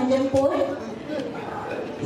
menjemput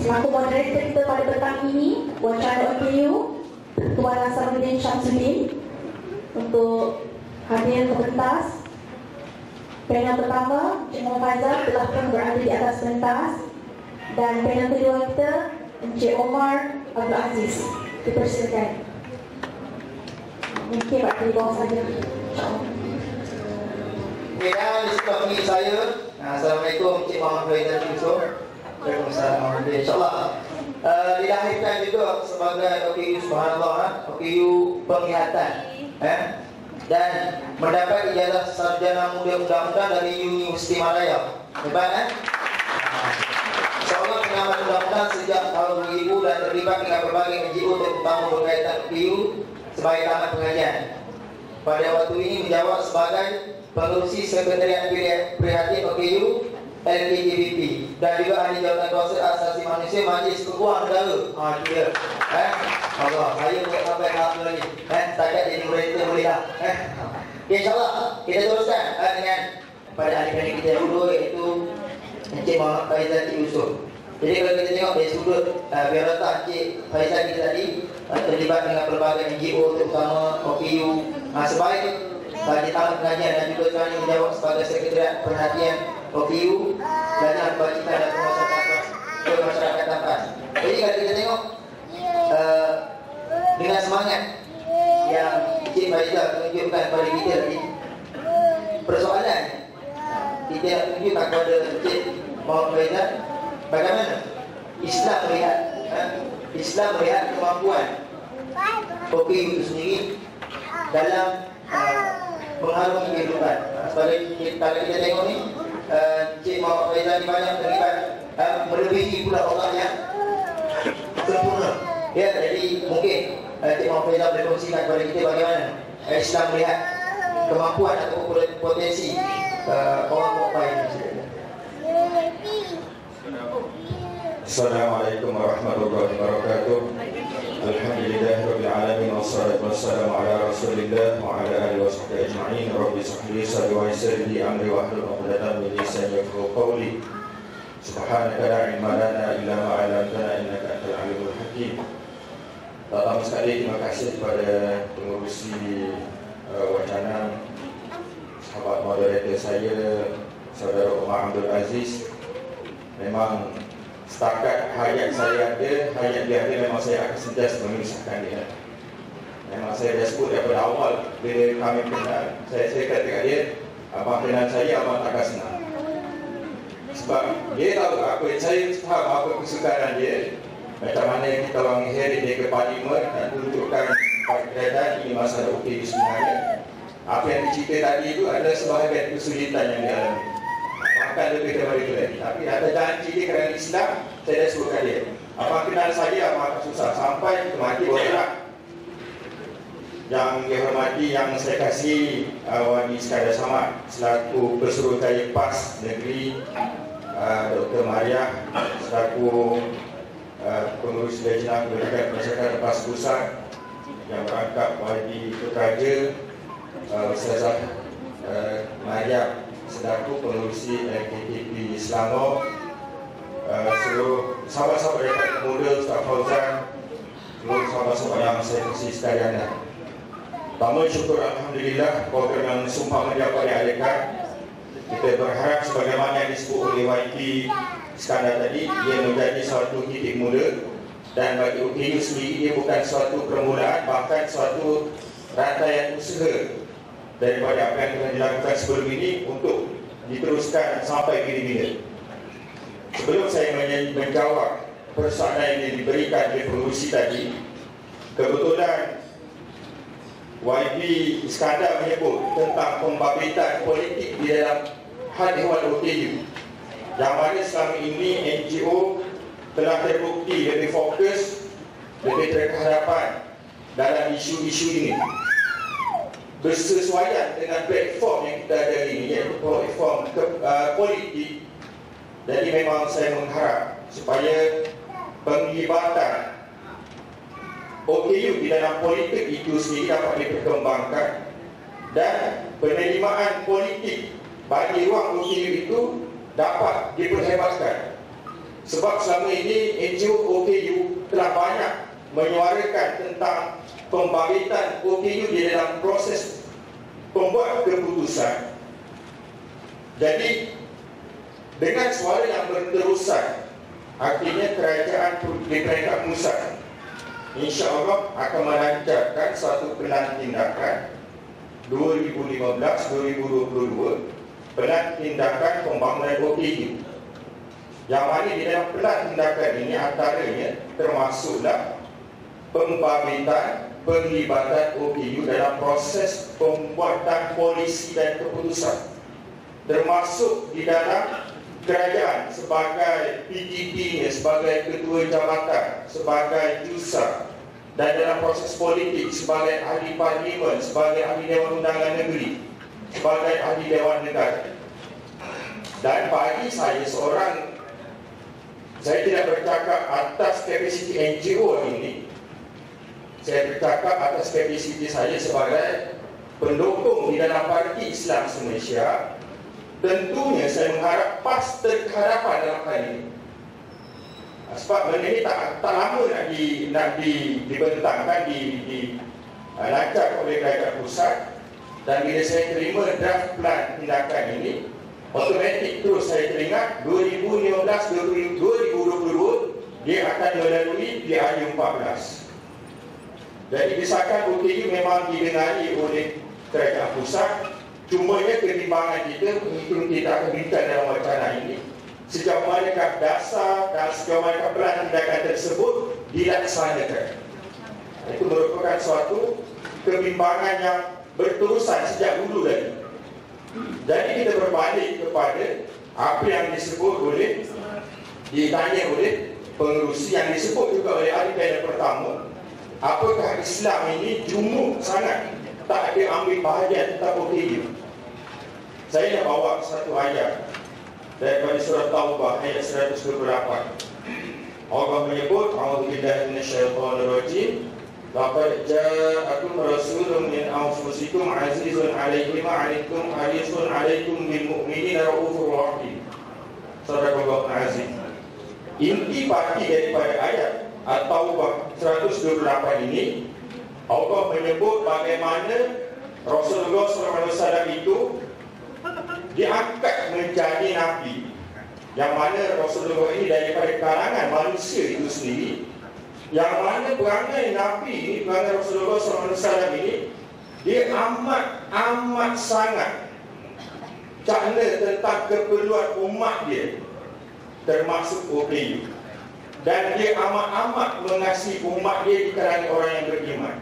selaku moderator kita pada petang ini, Wawancara OKU, Tuan Nasaruddin Syamsuddin, untuk hadir ke pentas. Panel pertama, Encik Muhammad Faizal telah pun berada di atas pentas, dan panel kedua kita, Encik Omar Abdul Aziz. Dipersilakan. Mungkin Pak di bawah saja. Okay, dan di sebelah kiri saya, Assalamualaikum Encik Muhammad Faizal Yusof. Waalaikumsalam. InsyaAllah dilahirkan juga sebagai OKU, subhanallah, OKU penglihatan, dan mendapat ijazah sarjana muda undang-undang dari Universiti Malaya. Hebat, InsyaAllah pengamat undang-undang sejak tahun 2000 dan terlibat dengan berbagai NGO terutama berkaitan OKU sebagai tamat pengajian. Pada waktu ini menjawab sebagai pengurusi Sekretariat Prihatin OKU LKJBP dan juga ahli jawatan kuasa asasi manusia Majlis Keuangan Negara. Itu dia. Allah, saya buat sampai tahap tu lagi. Setakat jadi moderator boleh dah. Okay, InsyaAllah kita teruskan dengan pada adik-adik kita yang kedua, iaitu Encik Muhammad Faizal Yusof. Jadi kalau kita tengok dari sudut biodata Encik Faizal kita tadi terlibat dengan pelbagai NGO terutama OKU sebaik bagi tamat pengajian dan juga sekarang menjawab sebagai Sekretariat Perhatian OKU Belajar Kebajikan dan Masyarakat Tampas. Jadi kalau kita tengok dengan semangat yang Encik Faizal tunjukkan kepada kita tadi, persoalan kita nak tunjukkan kepada Encik Muhammad Faizal bagaimana Islam melihat kemampuan OKU itu sendiri dalam mengharungi kehidupan. Sebagai kalau kita tengok ni, Encik Muhammad Faizal ni banyak terlibat melebihi pula orang yang sempurna. Ya, jadi mungkin Encik Muhammad Faizal boleh kongsikan kepada kita bagaimana Islam melihat kemampuan atau potensi orang mukmin ini. Assalamualaikum warahmatullahi wabarakatuh. Alhamdulillahirabbil alamin wassalatu wassalamu ala Rasulillah wa ala alihi washabbihi ajma'in. Rabbi shrah li sadri wa yassir li amri wa hlul 'uqdatam min lisani yafqahu qawli. Subhanaka la ilma lana illa ma 'allamtana innaka antal alimul hakim. Pertama sekali terima kasih kepada pengurusi wacana, sahabat moderator saya, Saudara Omar Abdul Aziz. Memang setakat hayat saya ada, hayat dia ada, memang saya akan sentiasa mengisahkan dia. Memang saya dah sebut daripada awal bila kami kenal, saya kata kat dia, abang kenal saya, abang takkan senang. Sebab dia tahu apa yang saya faham, apa kesukaran dia, macam mana kita orang inherit dia ke parlimen dan tunjukkan keadaan ini masalah OKU sebenarnya. Apa yang dicerita tadi itu adalah sebahagian kesulitan yang dialami. Bahkan lebih daripada itu lagi. Tapi ada janji dia kerana Islam, saya dah sebutkan dia. Abang kenal saya, abang akan susah sampai kita mati bolehlah. Yang dihormati, yang saya kasih Wadi Iskandar Samad selaku Pesuruhjaya PAS Negeri, Dr. Mariah selaku pengurus Lejnah Kebajikan Masyarakat PAS Pusat yang berangkap Wadi Putraja, Ustazah Mariah selaku pengurusi LKTP Selangor, seluruh sahabat-sahabat Dekat Muda, Ustaz Fauzan, seluruh sahabat-sahabat yang saya kasih sekalian. Pertama, syukur Alhamdulillah program yang sumpah mendapat diadakan. Kita berharap sebagaimana yang disebut oleh YP Iskandar tadi, ia menjadi suatu titik mula, dan bagi OKU sendiri ia bukan suatu permulaan, bahkan suatu rantaian usaha daripada apa yang telah dilakukan sebelum ini untuk diteruskan sampai bila-bila. Sebelum saya menjawab persoalan yang diberikan oleh pengurusi tadi, kebetulan YB Iskandar menyebut tentang pembabituan politik di dalam hal ehwal OKU, yang mana selama ini NGO telah terbukti lebih fokus, lebih berkehadapan dalam isu-isu ini, bersesuaian dengan platform yang kita ada ini, iaitu platform politik. Jadi memang saya mengharap supaya penglibatan OKU di dalam politik itu sendiri dapat diperkembangkan, dan penerimaan politik bagi ruang OKU itu dapat diperhebatkan. Sebab selama ini NGO OKU telah banyak menyuarakan tentang pembangkitan OKU di dalam proses pembuat keputusan. Jadi dengan suara yang berterusan, artinya kerajaan di peringkat pusat insya-Allah akan melancarkan satu pelan tindakan 2015-2022, pelan tindakan pembangunan OKU. Yang mana di dalam pelan tindakan ini antaranya termasuklah pembangkitan penglibatan OKU dalam proses pembuatan polisi dan keputusan, termasuk di dalam kerajaan sebagai PTP, sebagai ketua jabatan, sebagai jusa, dan dalam proses politik sebagai ahli parlimen, sebagai ahli Dewan Undangan Negeri, sebagai ahli Dewan Negara. Dan bagi saya seorang, saya tidak bercakap atas kapasiti NGO ini, saya bercakap atas kapasiti saya sebagai pendukung di dalam Parti Islam Malaysia. Tentunya saya mengharap PAS terhadapan dalam hal ini. Sebab benda ini tak lama nak dibentangkan, lancar oleh kerajaan pusat. Dan bila saya terima draft plan tindakan ini, automatik terus saya teringat 2015-2022 dia akan melalui PRU 14. Jadi desakan OKU memang didengari oleh kerajaan pusat. Cumanya ketimbangan kita mengikut kita akan bincang dalam wacana ini, sejauh manakah dasar dan sejauh manakah pelan tindakan tersebut dilaksanakan. Itu merupakan suatu kebimbangan yang berterusan sejak dulu lagi. Jadi kita berbalik kepada apa yang disebut oleh, ditanya oleh pengerusi, yang disebut juga oleh ahli panel pertama, apakah Islam ini jumuk sangat tak ada ambil bahagian tentang OKU. Saya nak bawa satu ayat daripada surah Taubah ayat 128. Allah menyebut, A'udzubillahi minasyaitonirrajim, laqad ja'akum rasulun min anfusikum azizun 'alaihi ma 'anittum harisun 'alaikum bil mu'minina raufur rahim. Sadaqallahul azim. Inti parti daripada ayat At-Taubah 128 ini, Allah menyebut bagaimana Rasulullah SAW itu diangkat menjadi Nabi, yang mana Rasulullah ini daripada kalangan manusia itu sendiri, yang mana perangai Nabi ini, perangai Rasulullah SAW ini, dia amat sangat cakna tentang keperluan umat dia, termasuk OKU. Dan dia amat mengasihi umat dia di kalangan orang yang beriman.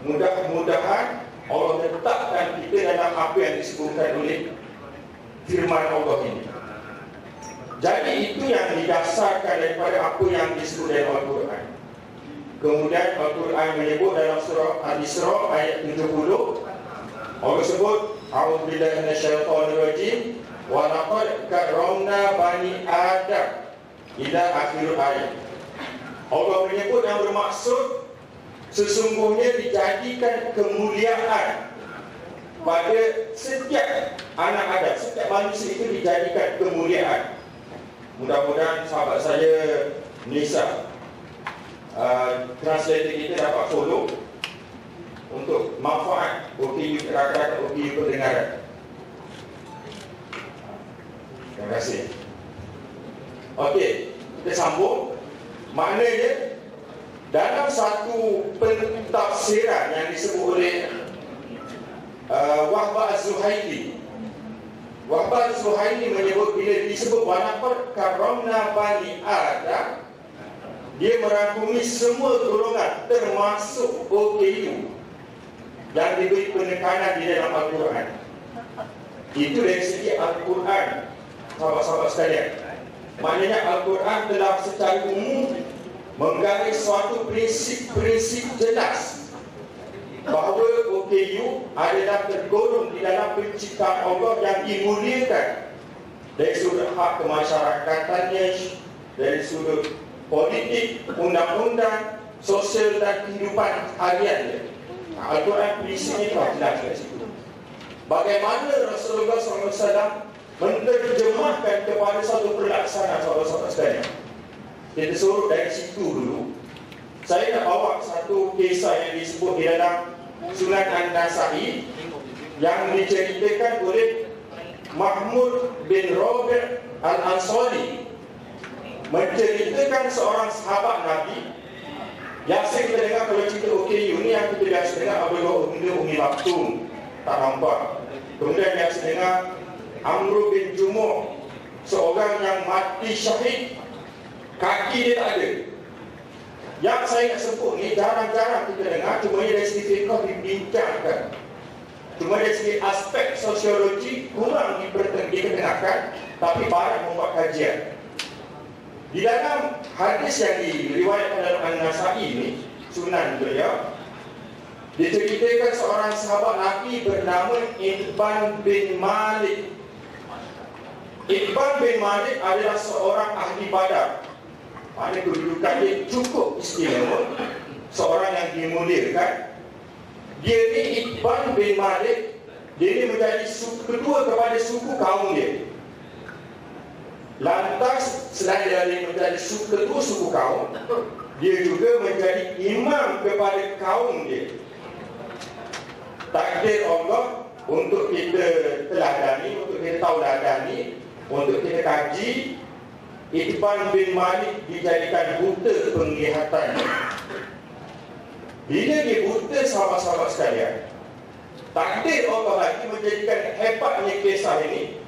Mudah-mudahan Allah letakkan kita dalam apa yang disebutkan oleh firman Allah ini. Jadi itu yang didasarkan daripada apa yang disebut dalam Al-Quran. Kemudian Al-Quran menyebut dalam surah Al-Isra ayat 70, Allah sebut, A'udzubillahi minasyaitonirrajim, wa laqad karramna bani Adam, ila akhir ayat. Allah menyebut yang bermaksud sesungguhnya dijadikan kemuliaan pada setiap anak Adam, setiap manusia itu dijadikan kemuliaan. Mudah-mudahan sahabat saya Nisa, translator kita dapat follow untuk manfaat OKU, rakyat OKU pendengaran. Terima kasih. Okey, kita sambung. Maknanya dalam satu pentafsiran yang disebut oleh Wahbah Az-Zuhaili, Wahbah Az-Zuhaili menyebut bila disebut walaqad karramna bani Adam, dia merangkumi semua golongan termasuk OKU yang diberi penekanan di dalam Al-Quran. Itu dari segi Al-Quran, sahabat-sahabat sekalian. Maknanya Al-Quran telah secara umum menggaris suatu prinsip-prinsip jelas bahawa OKU adalah tergolong di dalam penciptaan Allah yang dimuliakan dari sudut hak kemasyarakatan, dari sudut politik, undang-undang, sosial dan kehidupan harian. Al-Quran prinsipnya telah jelas dari situ. Bagaimana Rasulullah SAW menerjemahkan kepada satu pelaksanaan, sahabat-sahabat sekalian. kita suruh dari situ dulu. Saya nak bawa satu kisah yang disebut di dalam Sunan An-Nasa'i yang diceritakan oleh Mahmud bin Robert Al-Ansari, menceritakan seorang sahabat Nabi yang saya kita dengar kalau cerita OKU ni yang kita biasa dengar Abdullah bin Umi Maktum, tak nampak. Kemudian biasa dengar Amr bin Jumuh, seorang yang mati syahid, kaki dia tak ada. Yang saya nak sebut ni jarang-jarang kita dengar, cuma dari segi fiqh dibincangkan. Cuma dari segi aspek sosiologi kurang diperkenalkan, tapi banyak membuat kajian. Di dalam hadis yang diriwayatkan dalam An-Nasa'i ini, Sunan beliau, diceritakan seorang sahabat Nabi bernama Itban bin Malik. Itban bin Malik adalah seorang ahli Badar. Mana kedudukan dia cukup istimewa, seorang yang dimuliakan. Dia ni Itban bin Malik, dia ni menjadi kedua kepada suku kaum dia. Lantas selain dari menjadi kedua suku kaum, dia juga menjadi imam kepada kaum dia. Takdir Allah untuk kita teladani, untuk kita tauladani, untuk kita kaji. Itban bin Malik dijadikan buta penglihatannya. Bila dia buta, sahabat-sahabat sekalian, takdir Allah lagi menjadikan hebatnya kisah ini.